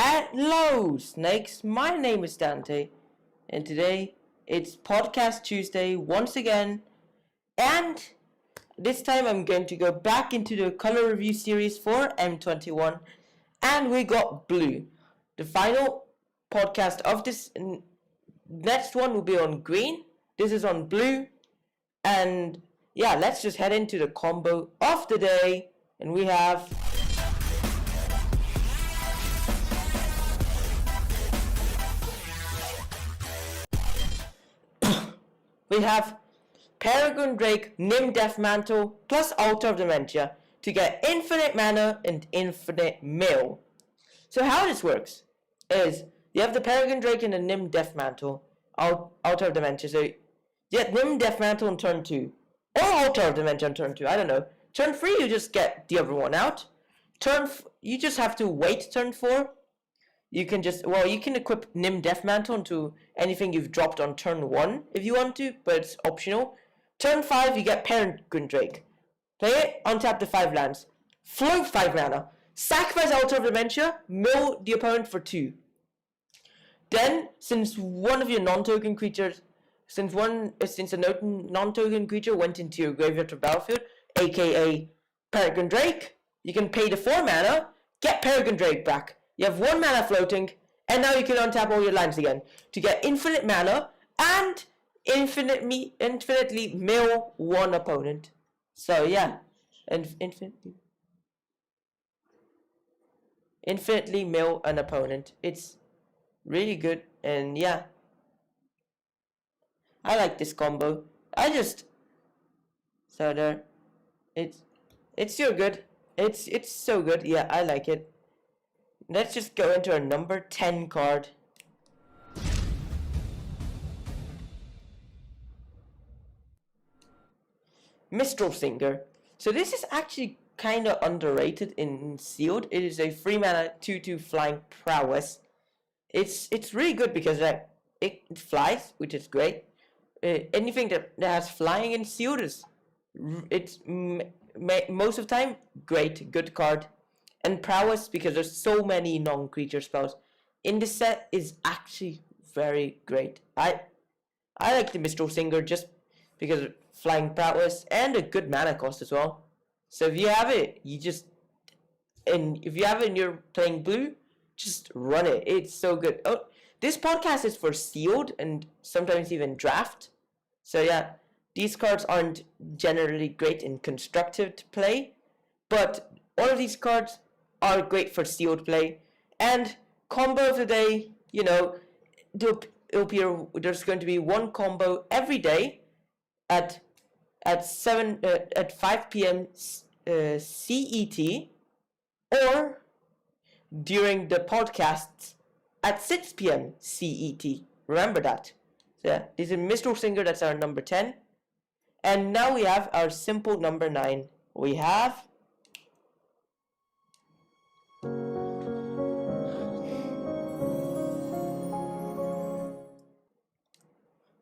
Hello, snakes. My name is Dante, and today it's Podcast Tuesday once again. And this time I'm going to go back into the color review series for M21, and we got blue. The final podcast of this next one will be on green. This is on blue, and yeah, let's just head into the combo of the day, and we have. We have Peregrine Drake, Nim Deathmantle, plus Altar of Dementia to get infinite mana and infinite mill. So how this works is you have the Peregrine Drake and the Nim Deathmantle, Altar of Dementia. So you get Nim Deathmantle on turn 2, or Altar of Dementia on turn 2, I don't know. Turn 3 you just get the other one out. You just have to wait turn 4. You can equip Nim Deathmantle into anything you've dropped on turn 1 if you want to, but it's optional. Turn 5, you get Peregrine Drake. Play it, untap the 5 lands. Float 5 mana. Sacrifice Altar of Dementia, mill the opponent for 2. Then, since one of your non-token creatures, since a non-token creature went into your graveyard or battlefield, aka Peregrine Drake, you can pay the 4 mana, get Peregrine Drake back. You have 1 mana floating, and now you can untap all your lands again to get infinite mana and infinitely mill one opponent. So yeah, and infinitely mill an opponent. It's really good, and yeah, I like this combo. It's so good. It's so good. Yeah, I like it. Let's just go into our number 10 card. Mistral Singer. So this is actually kind of underrated in Sealed. It is a 3 mana 2/2 flying prowess. It's really good because it flies, which is great. Anything that has flying in Sealed most of the time good card. And prowess, because there's so many non-creature spells in this set, is actually very great. I like the Mistral Singer just because of flying prowess and a good mana cost as well. So if you have it, if you have it and you're playing blue, just run it. It's so good. Oh, this podcast is for Sealed and sometimes even Draft. So yeah, these cards aren't generally great and constructive to play, but all of these cards are great for Sealed play. And combo of the day, there's going to be one combo every day at 5 p.m. CET, or during the podcast at 6 p.m. CET. Remember that. So yeah, this is Mistral Singer. That's our number 10. And now we have our simple number 9. We have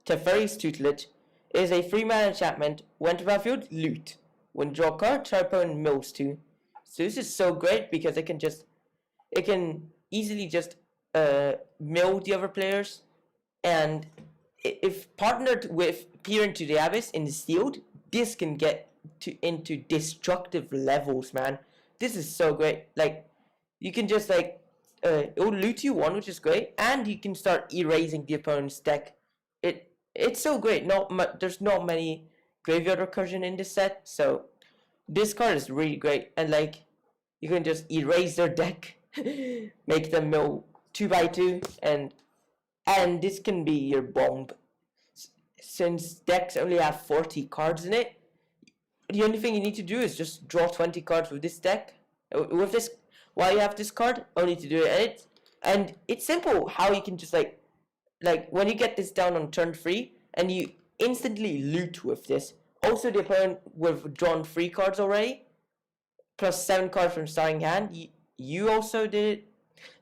Teferi's Tutelage. Is a 3 mana enchantment. When to battlefield, loot. When draw a card, try opponent mills 2. So this is so great because it can easily just mill the other players, and if partnered with Peer into the Abyss in the Sealed, this can get into destructive levels, man. This is so great. Like, you can just it will loot you 1, which is great, and you can start erasing the opponent's deck. It's so great. There's not many graveyard recursion in this set, so this card is really great. And you can just erase their deck, make them mill 2x2, and this can be your bomb. Since decks only have 40 cards in it, the only thing you need to do is just draw 20 cards with this deck. While you have this card, only to do it. And it's simple how you can just when you get this down on turn 3 and you instantly loot with this. Also, the opponent will have drawn 3 cards already, plus 7 cards from starting hand. You also did it.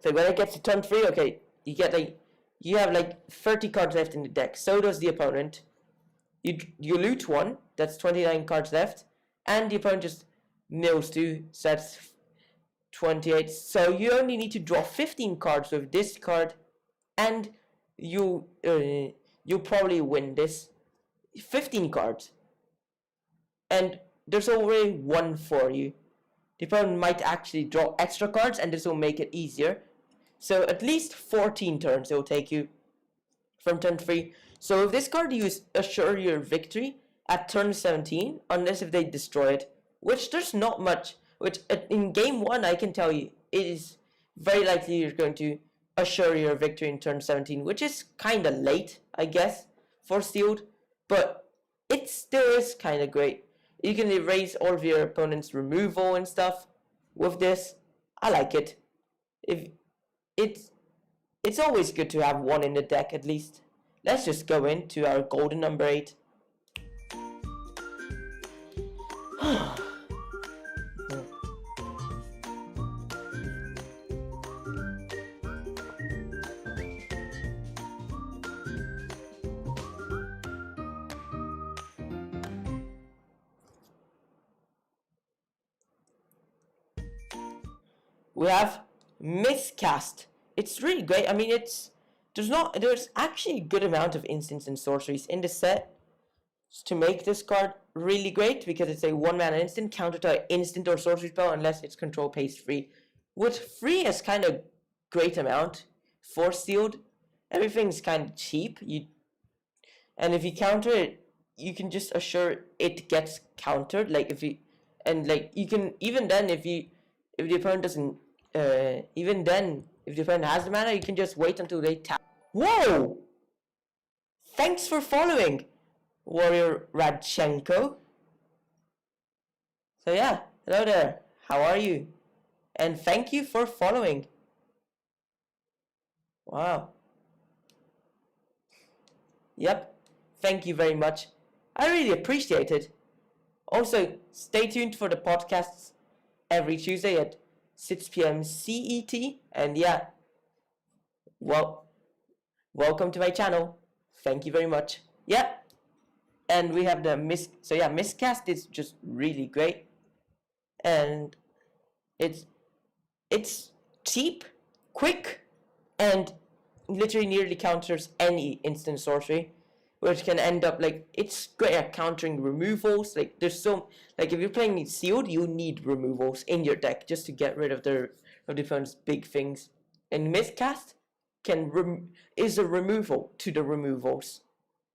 So when it gets to turn 3, okay, you have 30 cards left in the deck. So does the opponent. You loot 1. That's 29 cards left, and the opponent just mills 2. So that's 28. So you only need to draw 15 cards with this card, and you probably win this. 15 cards, and there's already one for you. The opponent might actually draw extra cards, and this will make it easier. So at least 14 turns it will take you from turn 3. So if this card, you assure your victory at turn 17, unless if they destroy it, which there's not much. Which in game 1, I can tell you, it is very likely you're going to assure your victory in turn 17, which is kind of late, I guess, for sealed, but it still is kind of great. You can erase all of your opponent's removal and stuff with this. I like it. It's always good to have one in the deck at least. Let's just go into our golden number 8. We have Miscast. It's really great. I mean, there's actually a good amount of instants and sorceries in the set to make this card really great, because it's a 1-mana instant, counter to instant or sorcery spell unless its control pays 3. With 3 is kind of great amount for sealed. Everything's kind of cheap. And if you counter it, you can just assure it gets countered. Like if you can, even then if the opponent doesn't. Even then, if the opponent has the mana, you can just wait until they tap. Whoa! Thanks for following, Warrior Radchenko. So yeah, hello there. How are you? And thank you for following. Wow. Yep. Thank you very much. I really appreciate it. Also, stay tuned for the podcasts every Tuesday at 6 p.m. CET, and yeah, well, welcome to my channel. Thank you very much. Yeah, and we have the Miscast is just really great, and it's cheap, quick, and literally nearly counters any instant sorcery, which can end up like, it's great at countering removals. Like there's so, like if you're playing sealed, you need removals in your deck just to get rid of the opponent's big things. And Miscast is a removal to the removals.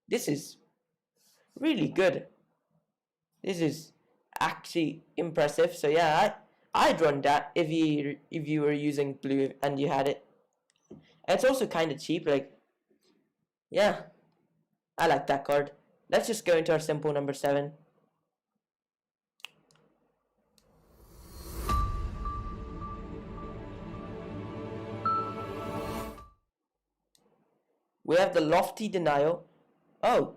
This is really good. This is actually impressive. So yeah, I'd run that if you were using blue and you had it. And it's also kind of cheap. Like, yeah, I like that card. Let's just go into our simple number 7. We have the Lofty Denial. Oh.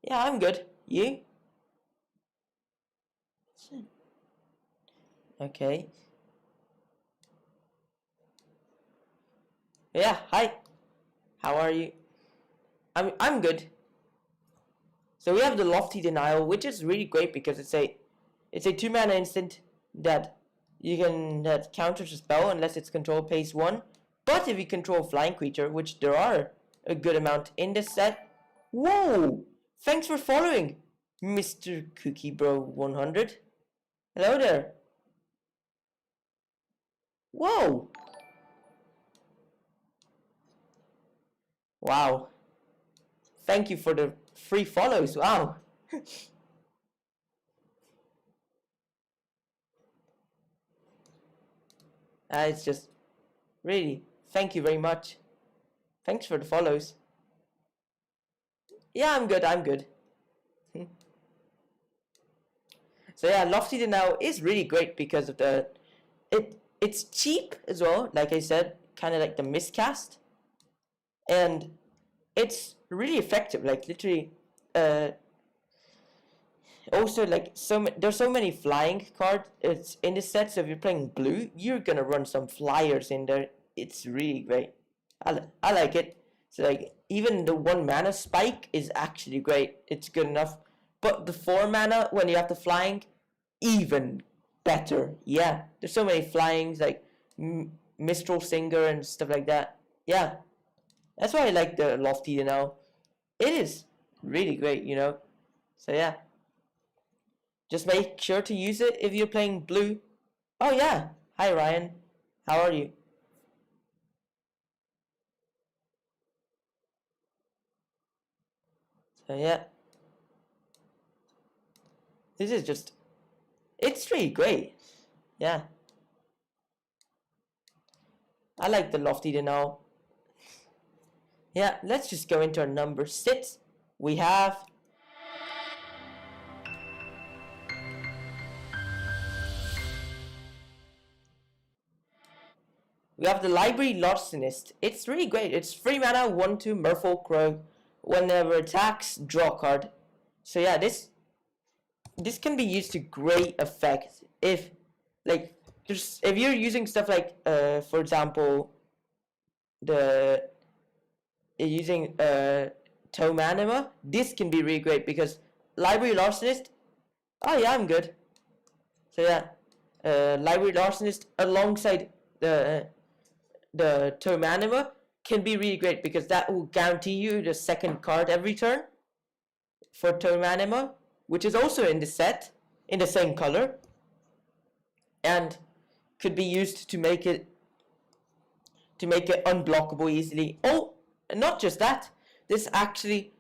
Yeah, I'm good. You? Okay. Yeah, hi. How are you? I'm good. So we have the Lofty Denial, which is really great because it's a 2-mana instant that counters a spell unless its control pays 1. But if you control a flying creature, which there are a good amount in this set. Whoa! Thanks for following, Mr. Cookie Bro 100. Hello there. Whoa! Wow. Thank you for the free follows. Wow. It's just really, thank you very much. Thanks for the follows. Yeah, I'm good. So yeah, Lofty Denial is really great because of it's cheap as well, like I said, kind of like the Miscast. And it's really effective, like literally also like there's so many flying cards in this set, so if you're playing blue, you're gonna run some flyers in there. It's really great. I like it. So like even the 1-mana spike is actually great. It's good enough. But the 4-mana when you have the flying, even better. Yeah, there's so many flyings like Mistral Singer and stuff like that. Yeah, that's why I like the Lofty now. It is really great, you know. So yeah, just make sure to use it if you're playing blue. Oh yeah, hi Ryan, how are you? So yeah, this is just, it's really great. Yeah, I like the Lofty now. Yeah, let's just go into our number 6. We have the Library Larcenist. It's really great. It's 3 mana, 1/2 Merfolk Rogue. Whenever attacks, draw a card. So yeah, this can be used to great effect if, like, just if you're using stuff like, for example, the using Tome Anima. This can be really great because Library Larcenist. Oh yeah, I'm good. So yeah, Library Larcenist alongside the Tome Anima can be really great because that will guarantee you the second card every turn for Tome Anima, which is also in the set in the same color, and could be used to make it unblockable easily. Oh, not just that, this actually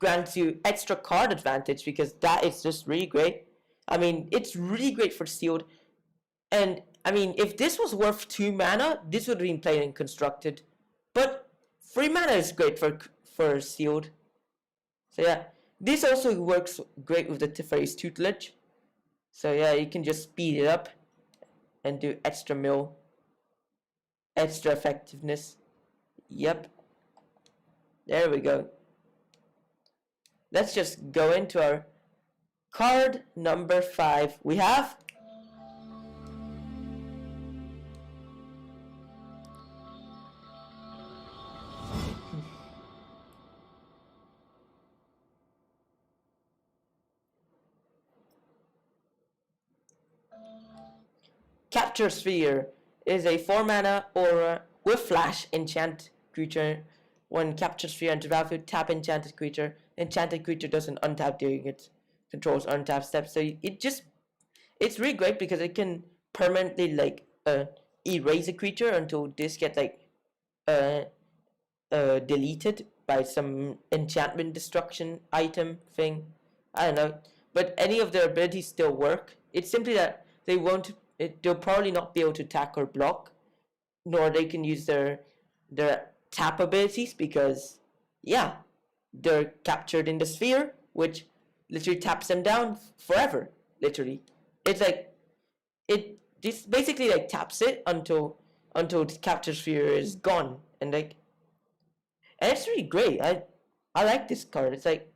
grants you extra card advantage because that is just really great. I mean, it's really great for sealed, and I mean, if this was worth 2 mana, this would have been played and constructed, but 3 mana is great for sealed. So yeah, this also works great with the Teferi's tutelage. So yeah, you can just speed it up and do extra mill, extra effectiveness. Yep. There we go. Let's just go into our card number 5. We have Capture Sphere. Is a 4 mana aura with flash enchant creature. When Capture Sphere enters battlefield, tap enchanted creature. Enchanted creature doesn't untap during its controls untap step. So it's really great because it can permanently like erase a creature until this gets like uh, deleted by some enchantment destruction item thing. I don't know, but any of their abilities still work. It's simply that they won't. They'll probably not be able to attack or block, nor they can use their tap abilities because yeah, they're captured in the sphere, which literally taps them down forever. Literally, it's like it. This basically like taps it until the capture sphere is gone, and like, and it's really great. I like this card. It's like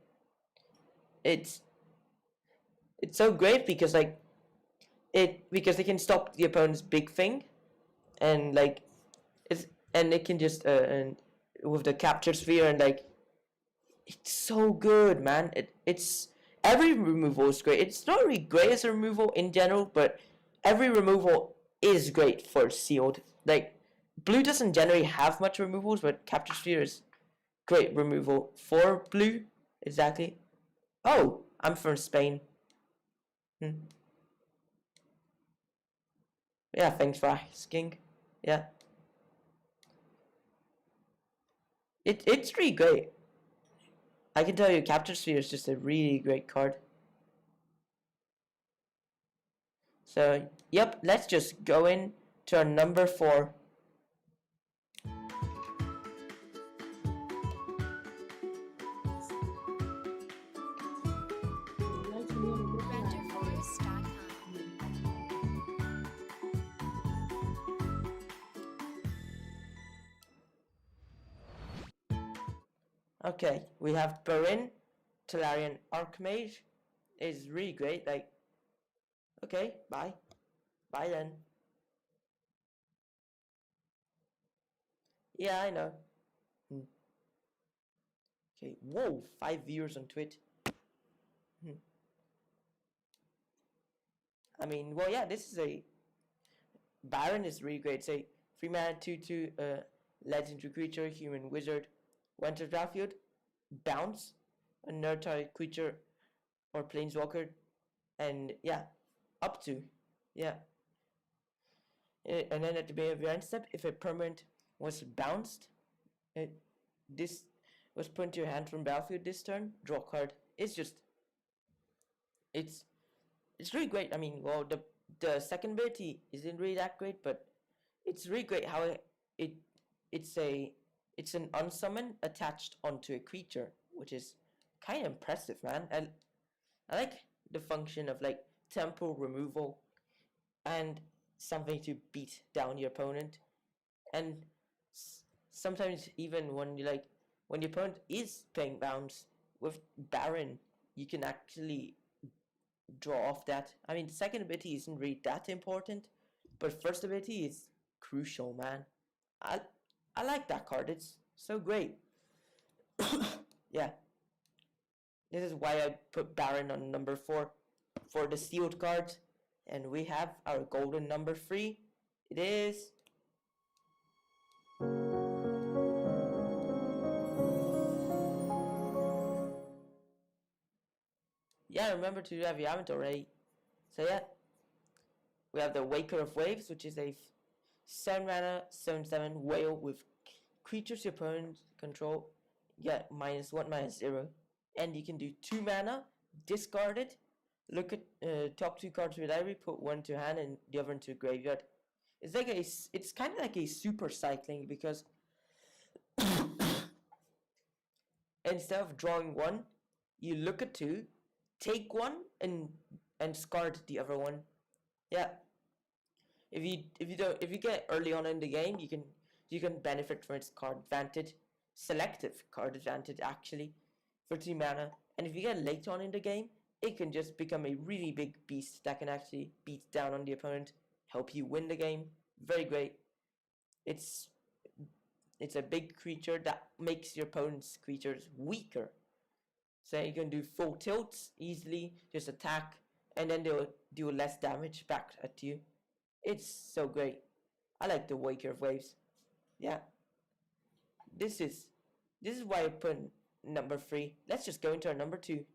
it's it's so great because like because they can stop the opponent's big thing, and like it's and it can just and with the capture sphere, and like it's so good, man. It's every removal is great. It's not really great as a removal in general, but every removal is great for sealed. Like blue doesn't generally have much removals, but capture sphere is great removal for blue. Exactly. Oh, I'm from Spain. Hmm. Yeah, thanks for asking. Yeah, it's really great. I can tell you, Capture Sphere is just a really great card. So, yep, let's just go in to our number 4. Okay, we have Barin, Tolarian Archmage. Is really great. Like, okay, bye. Bye then. Yeah, I know. Hmm. Okay, whoa, 5 viewers on Twitch. Hmm. I mean, well, yeah, this is a Baron is really great. It's a 3 mana 2/2 legendary creature, human wizard. When to battlefield, bounce a nerd target creature or planeswalker, and yeah, up to, yeah. And then at the beginning of your end step, if a permanent was bounced, this was put into your hand from battlefield this turn, draw a card. It's just, it's really great. I mean, well, the second ability isn't really that great, but it's really great how it's an unsummon attached onto a creature, which is kind of impressive, man. I like the function of like temporal removal and something to beat down your opponent, and sometimes even when when your opponent is playing bounce with Baron, you can actually draw off that. I mean, the second ability isn't really that important, but first ability is crucial, man. I like that card. It's so great. Yeah. This is why I put Baron on number 4 for the sealed cards. And we have our golden number 3. It is yeah, remember to do that if you haven't already. So yeah, we have the Waker of Waves, which is a 7 mana 7/7 whale with creatures your opponent control get -1/-0, and you can do 2 mana, discard it, look at top 2 cards of your library, put one to hand and the other into graveyard. It's kind of like a super cycling, because instead of drawing one, you look at 2, take one and discard the other one. Yeah. If you get early on in the game, you can benefit from its card advantage, selective card advantage actually, for 2 mana. And if you get late on in the game, it can just become a really big beast that can actually beat down on the opponent, help you win the game. Very great. It's a big creature that makes your opponent's creatures weaker. So you can do full tilts easily, just attack, and then they'll do less damage back at you. It's so great. I like the Waker of Waves. Yeah. This is why I put number 3. Let's just go into our number 2.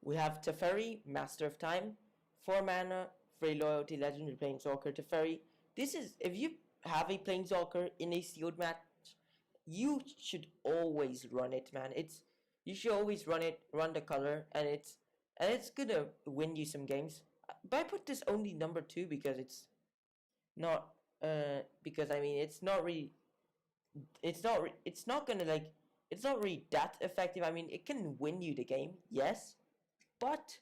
We have Teferi, Master of Time, 4 mana, free loyalty, legendary planeswalker. Teferi. This is, if you have a planeswalker in a sealed match, you should always run it, man. You should always run it, run the color, and it's gonna win you some games. But I put this only number 2 because it's not because I mean it's not really it's not really that effective. I mean, it can win you the game, yes, but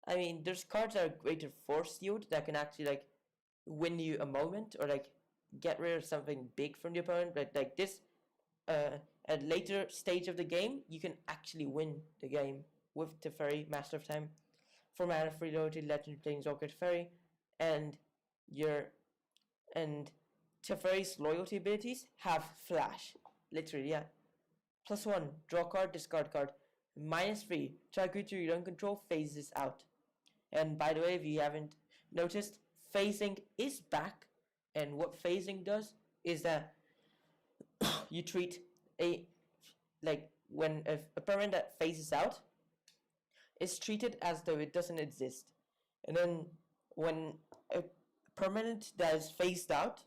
I mean, there's cards that are greater for sealed that can actually like win you a moment, or like get rid of something big from the opponent. But like this, at later stage of the game, you can actually win the game with Teferi, Master of Time, 4 mana, free loyalty, legendary planeswalker Teferi, and Teferi's loyalty abilities have flash, literally, yeah. +1, draw card, discard card. -3, target creature you don't control phases out. And by the way, if you haven't noticed, phasing is back. And what phasing does is that you treat when a permanent that phases out is treated as though it doesn't exist. And then when a permanent that is phased out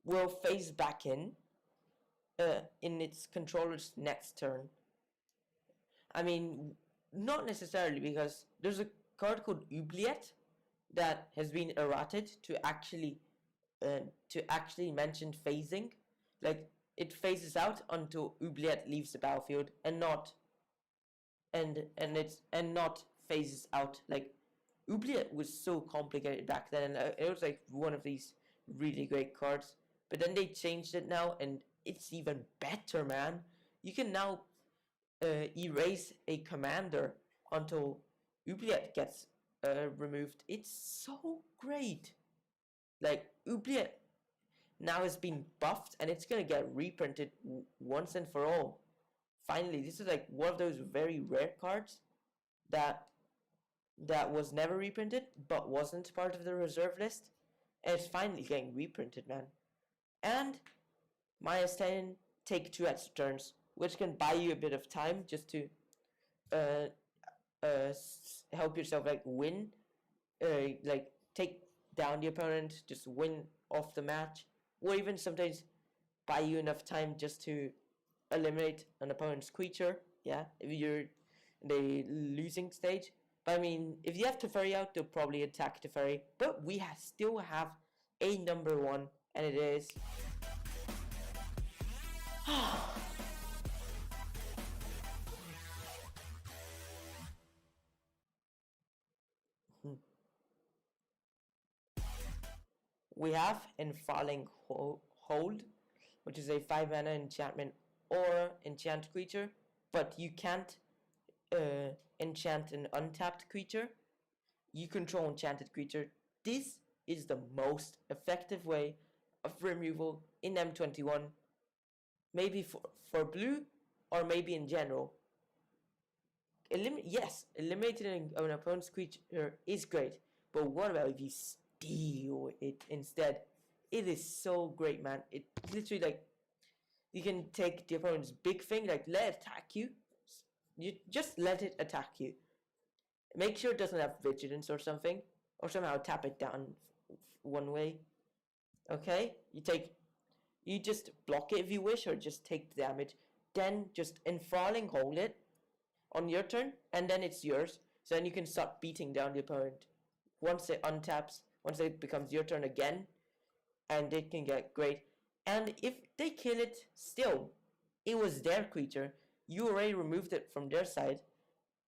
will phase back in its controller's next turn. I mean, not necessarily, because there's a card called Oubliette that has been errated to actually mention phasing. Like, it phases out until Oubliette leaves the battlefield, and not phases out. Like, Oubliette was so complicated back then, and it was like one of these really great cards. But then they changed it now, and it's even better, man. You can now erase a commander until Oubliette gets removed. It's so great. Like, Oubliette now has been buffed and it's gonna get reprinted once and for all. Finally, this is like one of those very rare cards that was never reprinted but wasn't part of the reserve list, and it's finally getting reprinted, man. And -10, take 2 extra turns, which can buy you a bit of time just to help yourself like win, like take down the opponent, just win off the match, or even sometimes buy you enough time just to eliminate an opponent's creature, yeah, if you're in the losing stage. But I mean, if you have Teferi out, they'll probably attack Teferi, but we still have a number 1, and it is we have Enthralling Hold, which is a 5 mana enchantment or enchant creature, but you can't enchant an untapped creature. You control enchanted creature. This is the most effective way of removal in M21, maybe for blue, or maybe in general. Yes, eliminating an opponent's creature is great, but what about if you steal it instead? It is so great, man. It literally, like, you can take the opponent's big thing, like, let it attack you. You just let it attack you. Make sure it doesn't have vigilance or something, or somehow tap it down one way. Okay, you just block it if you wish, or just take the damage. Then just Enthralling Hold it on your turn, and then it's yours. So then you can start beating down the opponent. Once it untaps, once it becomes your turn again, and it can get great. And if they kill it, still, it was their creature. You already removed it from their side.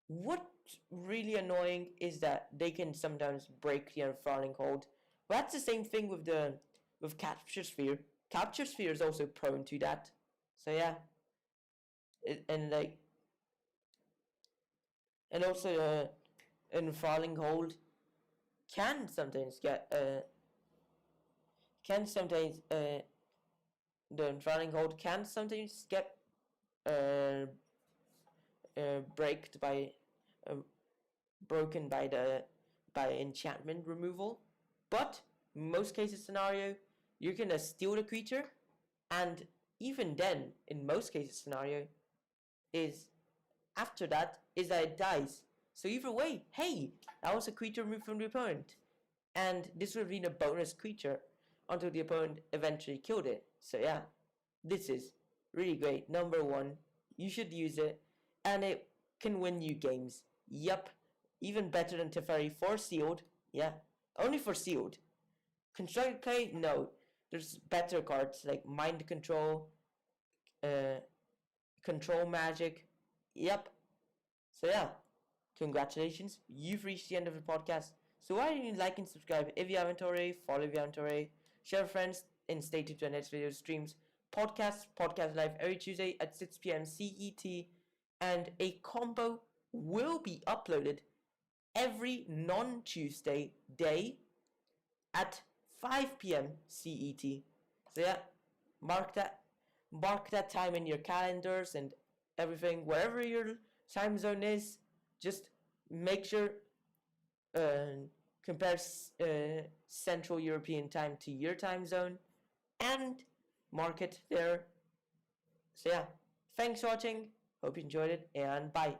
What's really annoying is that they can sometimes break the Enthralling Hold. But that's the same thing with Capture Sphere. Capture Sphere is also prone to that. So yeah, and also Enthralling Hold can sometimes get the Enthralling Hold can sometimes get broken by enchantment removal, but in most cases scenario, you're gonna steal the creature, and even then, in most cases scenario, is after that is that it dies. So either way, hey, that was a creature removed from the opponent, and this would have been a bonus creature until the opponent eventually killed it. So yeah, this is really great. Number 1, you should use it, and it can win you games. Yup, even better than Teferi for sealed. Yeah, only for sealed. Constructed play, no. There's better cards like Mind Control, Control Magic. Yep. So yeah, congratulations. You've reached the end of the podcast. So why don't you like and subscribe if you haven't already, follow if you haven't already, share with friends, and stay tuned to our next video streams. Podcast live every Tuesday at 6 p.m. CET, and a combo will be uploaded every non-Tuesday day at 5 p.m. CET. So yeah, mark that time in your calendars and everything, wherever your time zone is. Just make sure compare Central European time to your time zone and mark it there. So yeah, thanks for watching, hope you enjoyed it, and bye.